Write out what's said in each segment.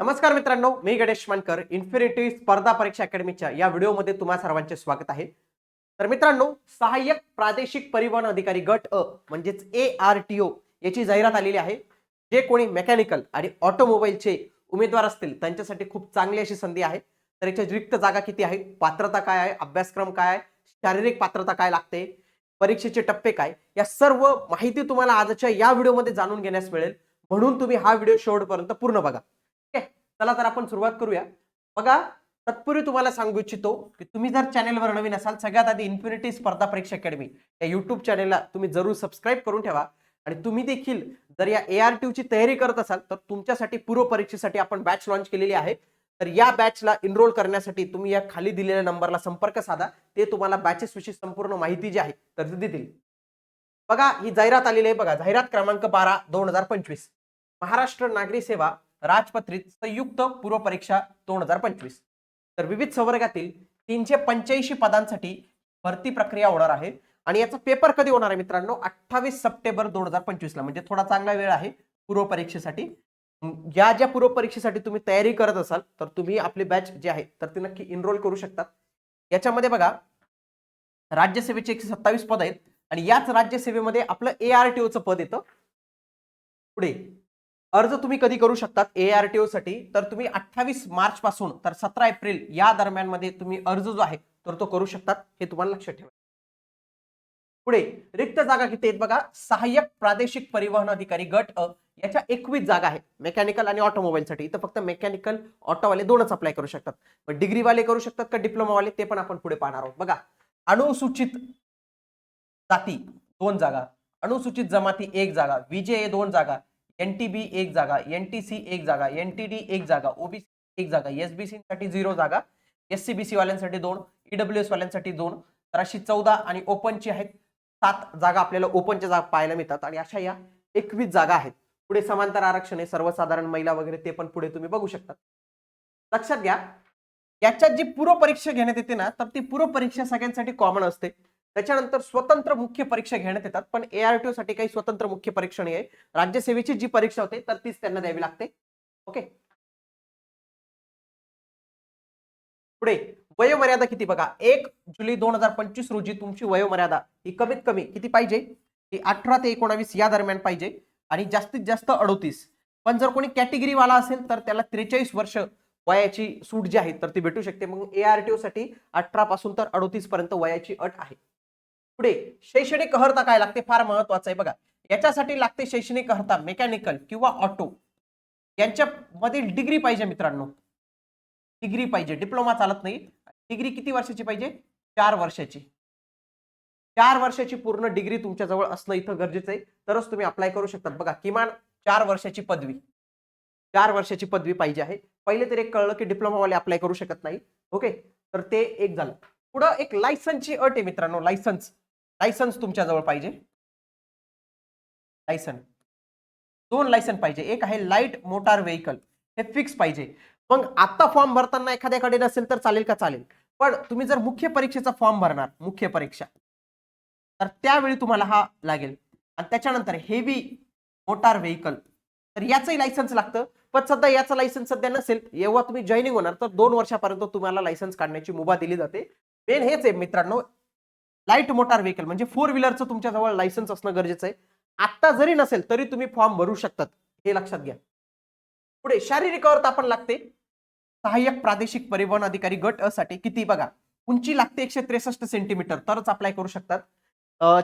नमस्कार मित्रांनो, मी गणेश मानकर. इन्फिनिटी स्पर्धा परीक्षा अकॅडमीच्या या व्हिडिओमध्ये तुम्हा सर्वांचे स्वागत आहे. तर मित्रांनो, सहाय्यक प्रादेशिक परिवहन अधिकारी गट अ म्हणजेच ARTO याची जाहिरात आलेली आहे. जे कोणी मेकॅनिकल आणि ऑटोमोबाईलचे उमेदवार असतील त्यांच्यासाठी खूप चांगली अशी संधी आहे. तर याच्या रिक्त जागा किती आहेत, पात्रता काय आहे, अभ्यासक्रम काय आहे, शारीरिक पात्रता काय लागते, परीक्षेचे टप्पे काय, या सर्व माहिती तुम्हाला आजच्या या व्हिडिओमध्ये जाणून घेण्यास मिळेल. म्हणून तुम्ही हा व्हिडिओ शेवटपर्यंत पूर्ण बघा. ठीक आहे, चला तर आपण सुरुवात करूया. बघा, तत्पूर्वी तुम्हाला सांगू इच्छितो की तुम्ही जर चॅनलवर नवीन असाल, सगळ्यात आधी इन्फिनिटी स्पर्धा परीक्षा अकॅडमी या युट्यूब चॅनलला तुम्ही जरूर सबस्क्राईब करून ठेवा. आणि तुम्ही देखील जर या ARTO ची तयारी करत असाल तर तुमच्यासाठी पूर्व परीक्षेसाठी आपण बॅच लॉन्च केलेली आहे. तर या बॅचला इनरोल करण्यासाठी तुम्ही या खाली दिलेल्या नंबरला संपर्क साधा. ते तुम्हाला बॅचेस विषयी संपूर्ण माहिती जी आहे तर ती देतील. बघा, ही जाहिरात आलेली आहे. बघा, जाहिरात क्रमांक 12/2025, महाराष्ट्र नागरी सेवा राजपत्रित संयुक्त पूर्व परीक्षा 2025. तर विविध संवर्गातील 385 पदांसाठी भरती प्रक्रिया होणार आहे. आणि याचा पेपर कधी होणार आहे मित्रांनो? 28 सप्टेंबर 2025 ला, म्हणजे थोडा चांगला वेळ आहे पूर्व परीक्षेसाठी. या ज्या पूर्व परीक्षेसाठी तुम्ही तयारी करत असाल तर तुम्ही आपली बॅच जी आहे तर ती नक्की इनरोल करू शकता. याच्यामध्ये बघा, राज्यसेवेचे 127 पद आहेत आणि याच राज्यसेवेमध्ये आपलं ARTOचं पद येतं. पुढे अर्ज तुम्ही कधी करू शकतात ARTO साठी? तर तुम्ही 28 मार्च पासून तर 17 एप्रिल या दरम्यान मध्ये तुम्ही अर्ज जो आहे तर तो करू शकतात. हे तुम्हाला लक्षात ठेवा. पुढे रिक्त जागा किती आहेत बघा, सहाय्यक प्रादेशिक परिवहन अधिकारी गट अ याच्या 21 जागा आहेत मेकॅनिकल आणि ऑटोमोबाईल साठी. इथं फक्त मेकॅनिकल ऑटोवाले दोनच अप्लाय करू शकतात. पण डिग्री वाले करू शकतात का डिप्लोमा वाले, ते पण आपण पुढे पाहणार आहोत. बघा, अनुसूचित जाती 2 जागा, अनुसूचित जमाती 1 जागा, VJA 2 जागा, NTB 1 जागा, NTC 1 जागा, NTD 1 जागा, OBC 1 जागा, SBC साठी 0 जागा, SCBC वाल्यांसाठी 2, EWS वाल्यांसाठी 2, तर अशी 14 आणि ओपनची आहेत 7 जागा. आपल्याला ओपनच्या जागा पाहायला मिळतात आणि अशा या 21 जागा आहेत. पुढे समांतर आरक्षण आहे, सर्वसाधारण महिला वगैरे ते पण पुढे तुम्ही बघू शकता. लक्षात घ्या, याच्यात जी पूर्व परीक्षा घेण्यात येते ना, तर ती पूर्व परीक्षा सगळ्यांसाठी कॉमन असते. त्याच्यानंतर स्वतंत्र मुख्य परीक्षा घेण्यात येतात, पण ARTO साठी काही स्वतंत्र मुख्य परीक्षा नाही आहे. राज्यसेवेची जी परीक्षा होते तर तीच त्यांना द्यावी लागते. ओके, पुढे वयोमर्यादा किती बघा, 1 जुलै 2025 रोजी तुमची वयोमर्यादा ही कमीत कमी किती पाहिजे? की 18 ते 19 या दरम्यान पाहिजे आणि जास्तीत जास्त 38. पण जर कोणी कॅटेगरी वाला असेल तर त्याला 43 वर्ष वयाची सूट जी आहे तर ती भेटू शकते. मग ARTO साठी 18 पासून तर 38 पर्यंत वयाची अट आहे. पुढे शैक्षणिक अर्हता काय लागते, फार महत्वाचं आहे बघा. याच्यासाठी लागते शैक्षणिक अर्हता मेकॅनिकल किंवा ऑटो यांच्या मधील डिग्री पाहिजे मित्रांनो. डिग्री पाहिजे, डिप्लोमा चालत नाही. डिग्री किती वर्षाची पाहिजे? 4 वर्षाची. 4 वर्षाची पूर्ण डिग्री तुमच्याजवळ असणं इथं गरजेचं आहे, तरच तुम्ही अप्लाय करू शकतात. बघा, किमान 4 वर्षाची पदवी, 4 वर्षाची पदवी पाहिजे आहे. पहिले तर एक कळलं की डिप्लोमा वाले अप्लाय करू शकत नाही. ओके, तर ते एक झालं. पुढं एक लायसन्सची अट आहे मित्रांनो. लायसन्स तुमच्याजवळ पाहिजे. लायसन 2 लायसन पाहिजे. एक आहे लाईट मोटार व्हेकल, हे फिक्स पाहिजे. मग आता फॉर्म भरताना एखाद्याकडे नसेल तर चालेल का? चालेल. पण तुम्ही जर मुख्य परीक्षेचा फॉर्म भरणार, मुख्य परीक्षा, तर त्यावेळी तुम्हाला हा लागेल. आणि त्याच्यानंतर हेवी मोटार व्हेकल, तर याचंही लायसन्स लागतं. पण सध्या याचं लायसन्स सध्या नसेल, जेव्हा तुम्ही जॉईनिंग होणार तर 2 वर्षापर्यंत तुम्हाला लायसन्स काढण्याची मुभा दिली जाते. मेन हेच आहे मित्रांनो, लाईट मोटार व्हेकल म्हणजे 4 व्हीलरचं तुमच्याजवळ लायसन्स असणं गरजेचं आहे. आता जरी नसेल तरी तुम्ही फॉर्म भरू शकतात, हे लक्षात घ्या. पुढे शारीरिक अवस्था पण लागते. सहाय्यक प्रादेशिक परिवहन अधिकारी गट अ साठी किती बघा, उंची लागते 163 सेंटीमीटर तरच अप्लाय करू शकतात.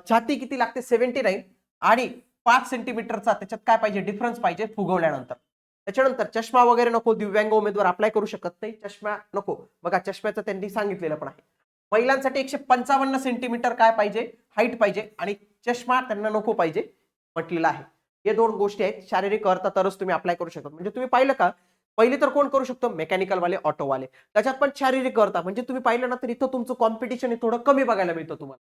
छाती किती लागते? 79. आणि 5 सेंटीमीटरचा त्याच्यात काय पाहिजे? डिफरन्स पाहिजे फुगवल्यानंतर. त्याच्यानंतर चष्मा वगैरे नको, दिव्यांग उमेदवार अप्लाय करू शकत नाही, चष्मा नको. बघा, चष्म्याचं त्यांनी सांगितलेलं पण आहे. महिलांसाठी 155 सेंटीमीटर काय पाहिजे? हाईट पाहिजे आणि चष्मा त्यांना नको पाहिजे म्हटलेलं आहे. हे 2 गोष्टी आहेत. शारीरिक अर्हता तरच तुम्ही अप्लाय करू शकता. म्हणजे तुम्ही पाहिलं का, पहिले तर कोण करू शकतो? मेकॅनिकल वाले, ऑटो वाले. त्याच्यात पण शारीरिक अर्हता म्हणजे तुम्ही पाहिलं ना, तर इथं तुमचं कॉम्पिटिशन थोडं कमी बघायला मिळतं तुम्हाला.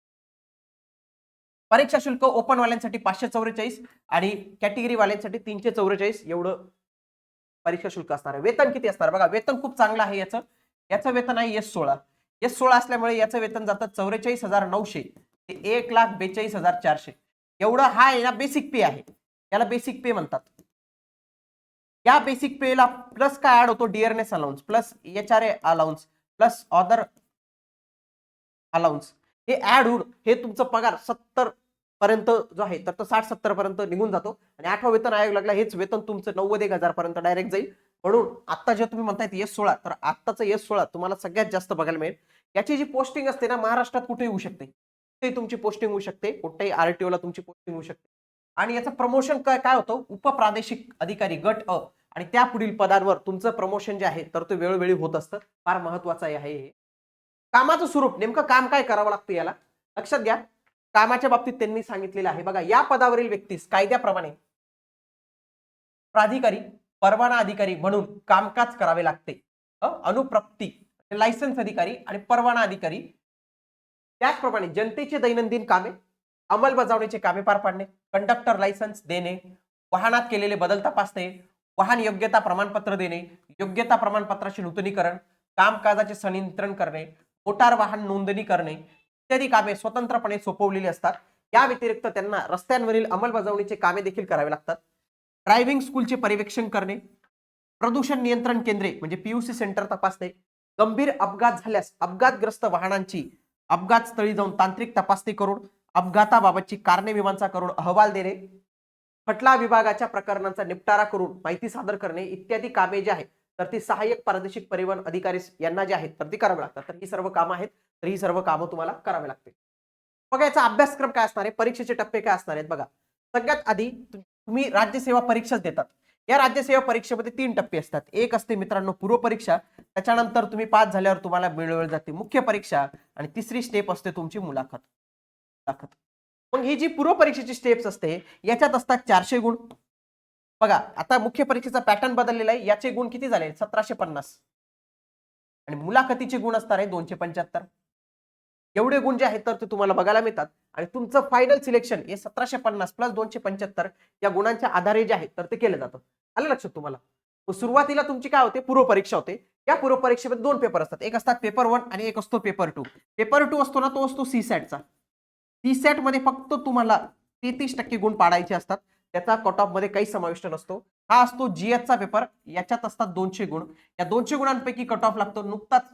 परीक्षा शुल्क ओपन वाल्यांसाठी 544 आणि कॅटेगरी वाल्यांसाठी 344 एवढं परीक्षा शुल्क असणार आहे. वेतन किती असणार बघा, वेतन खूप चांगलं आहे याचं. याचं वेतन आहे S16. S16 असल्यामुळे याचं वेतन जातं 44,900 ते 1,42,400 एवढं. हा आहे ना बेसिक पे आहे, याला बेसिक पे म्हणतात. या बेसिक पेला प्लस काय ऍड होतो, dearness allowance plus HRA allowance plus other allowance, हे ऍड होऊन हे तुमचं पगार 70 पर्यंत जो आहे तर तो 60-70 पर्यंत निघून जातो. आणि 8वा वेतन आयोग लागला हेच वेतन तुमचं 90,000 पर्यंत डायरेक्ट जाईल. म्हणून आता जे तुम्ही म्हणतायत S16, तर आत्ताचं S16 तुम्हाला सगळ्यात जास्त बघायला मिळेल. याची जी पोस्टिंग असते ना, महाराष्ट्रात कुठेही होऊ शकते, कुठेही तुमची पोस्टिंग होऊ शकते, कुठेही RTO ला तुमची पोस्टिंग होऊ शकते. आणि याचं प्रमोशन काय काय होतं, उपप्रादेशिक अधिकारी गट अ आणि त्या पुढील पदांवर तुमचं प्रमोशन जे आहे तर ते वेळोवेळी होत असतं. फार महत्वाचं आहे हे. कामाचं स्वरूप, नेमकं काम काय करावं लागतं याला लक्षात घ्या. कामाच्या बाबतीत त्यांनी सांगितलेलं आहे बघा, या पदावरील व्यक्तीस कायद्याप्रमाणे प्राधिकारी परवाना अधिकारी म्हणून कामकाज करावे लागते. अनुप्रप्ती लायसन्स अधिकारी आणि परवाना अधिकारी, त्याचप्रमाणे जनतेचे दैनंदिन कामे, अंमलबजावणीचे कामे पार पाडणे, कंडक्टर लायसन्स देणे, वाहनात केलेले बदल तपासणे, वाहन योग्यता प्रमाणपत्र देणे, योग्यता प्रमाणपत्राचे नूतनीकरण, कामकाजाचे संनियंत्रण करणे, मोटार वाहन नोंदणी करणे इत्यादी कामे स्वतंत्रपणे सोपवलेली असतात. या व्यतिरिक्त त्यांना रस्त्यांवरील अंमलबजावणीचे कामे देखील करावे लागतात. ड्रायव्हिंग स्कूलचे पर्यवेक्षण करणे, प्रदूषण नियंत्रण केंद्रे म्हणजे PUC सेंटर तपासणे, गंभीर अपघात झाल्यास अपघातग्रस्त वाहनांची अपघात स्थळी जाऊन तांत्रिक तपासणी करून अपघाताबाबतची कारणे मीमांसा करून अहवाल देणे, खटला विभागाच्या प्रकरणांचा निपटारा करून माहिती सादर करणे इत्यादी कामे जी आहेत तर ती सहाय्यक प्रादेशिक परिवहन अधिकारी यांना जे आहेत तर ती करावी लागतात. तर ही सर्व कामं आहेत, तर ही सर्व कामं तुम्हाला करावी लागतील. बघा याचा अभ्यासक्रम काय असणार आहे, परीक्षेचे टप्पे काय असणार आहेत बघा. सगळ्यात आधी तुम्ही राज्यसेवा परीक्षाच देतात. या राज्यसेवा परीक्षेमध्ये 3 टप्पे असतात. एक असते मित्रांनो पूर्व परीक्षा, त्याच्यानंतर तुम्ही पास झाल्यावर तुम्हाला मिळवली जाते मुख्य परीक्षा आणि तिसरी स्टेप असते तुमची मुलाखत. मग ही जी पूर्व परीक्षेची स्टेप्स असते याच्यात असतात 400 गुण. बघा आता मुख्य परीक्षेचा पॅटर्न बदललेला आहे, याचे गुण किती झाले 1750 आणि मुलाखतीचे गुण असणार आहे 275. एवढे गुण जे आहेत तर ते तुम्हाला बघायला मिळतात. आणि तुमचं फायनल सिलेक्शन हे 1750 प्लस 275 या गुणांच्या आधारे जे आहेत तर ते केलं जातं. आलं लक्षात तुम्हाला. सुरुवातीला तुमची काय होते, पूर्व परीक्षा होते. या पूर्व परीक्षेमध्ये 2 पेपर असतात, एक असतात पेपर 1 आणि एक असतो पेपर 2. पेपर 2 असतो ना तो असतो CSATचा. CSAT मध्ये फक्त तुम्हाला 33% गुण पाडायचे असतात, त्याचा कट ऑफ मध्ये काही समाविष्ट नसतो. हा असतो GS चा पेपर, याच्यात असतात 200 गुण. या 200 गुणांपैकी कट ऑफ लागतो, नुकताच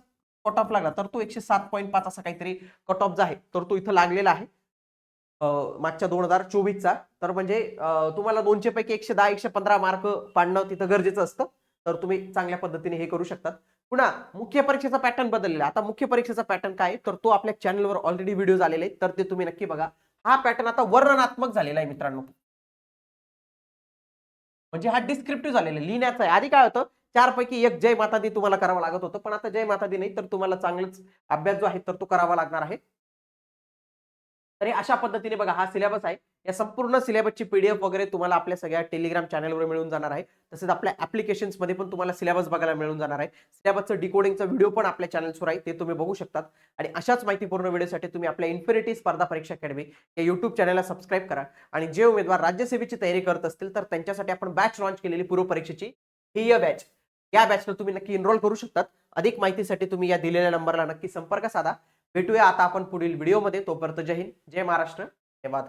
कट ऑफ लागला तर तो 107.5 असा काहीतरी कट ऑफ जो आहे तर तो इथं लागलेला आहे मागच्या 2024चा. तर म्हणजे तुम्हाला 200 पैकी 110 115 मार्क पाडणं तिथं गरजेचं असतं. तर तुम्ही चांगल्या पद्धतीने हे करू शकतात. पुन्हा मुख्य परीक्षेचा पॅटर्न बदललेला. आता मुख्य परीक्षेचा पॅटर्न काय तर तो आपल्या चॅनलवर ऑलरेडी व्हिडिओ आलेले आहेत, तर ते तुम्ही नक्की बघा. हा पॅटर्न आता वर्णनात्मक झालेला आहे मित्रांनो, म्हणजे हा डिस्क्रिप्टिव्ह झालेला आहे, लिहिण्याचा आहे. आधी काय होतं 4 पैकी 1 जय माता दी तुम्हाला करावं लागत होतं, पण आता जय माता दी नाही तर तुम्हाला चांगलाच अभ्यास जो आहे तर तो करावा लागणार आहे. तर अशा पद्धतीने बघा हा सिलेबस आहे. या संपूर्ण सिलेबसची PDF वगैरे तुम्हाला आपल्या सगळ्या टेलिग्राम चॅनलवर मिळून जाणार आहे. तसेच आपल्या ऍप्लिकेशन्स मध्ये पण तुम्हाला सिलेबस बघायला मिळून जाणार आहे. सिलेबसचं डिकोडिंगचा व्हिडिओ पण आपल्या चॅनलवर आहे, ते तुम्ही बघू शकतात. आणि अशाच माहितीपूर्ण व्हिडिओसाठी तुम्ही आपल्या इन्फिनिटी स्पर्धा परीक्षा अकॅडमी या YouTube चॅनलला सबस्क्राईब करा. आणि जे उमेदवार राज्यसेवेची तयारी करत असतील तर त्यांच्यासाठी आपण बॅच लॉन्च केलेली पूर्व परीक्षेची ही बॅच, या बॅचला तुम्ही नक्की एनरोल करू शकतात. अधिक माहितीसाठी तुम्ही या दिलेल्या नंबरला नक्की संपर्क साधा. भेटूया आता आपण पुढील व्हिडिओमध्ये. तोपर्यंत जय हिंद, जय महाराष्ट्र, धन्यवाद.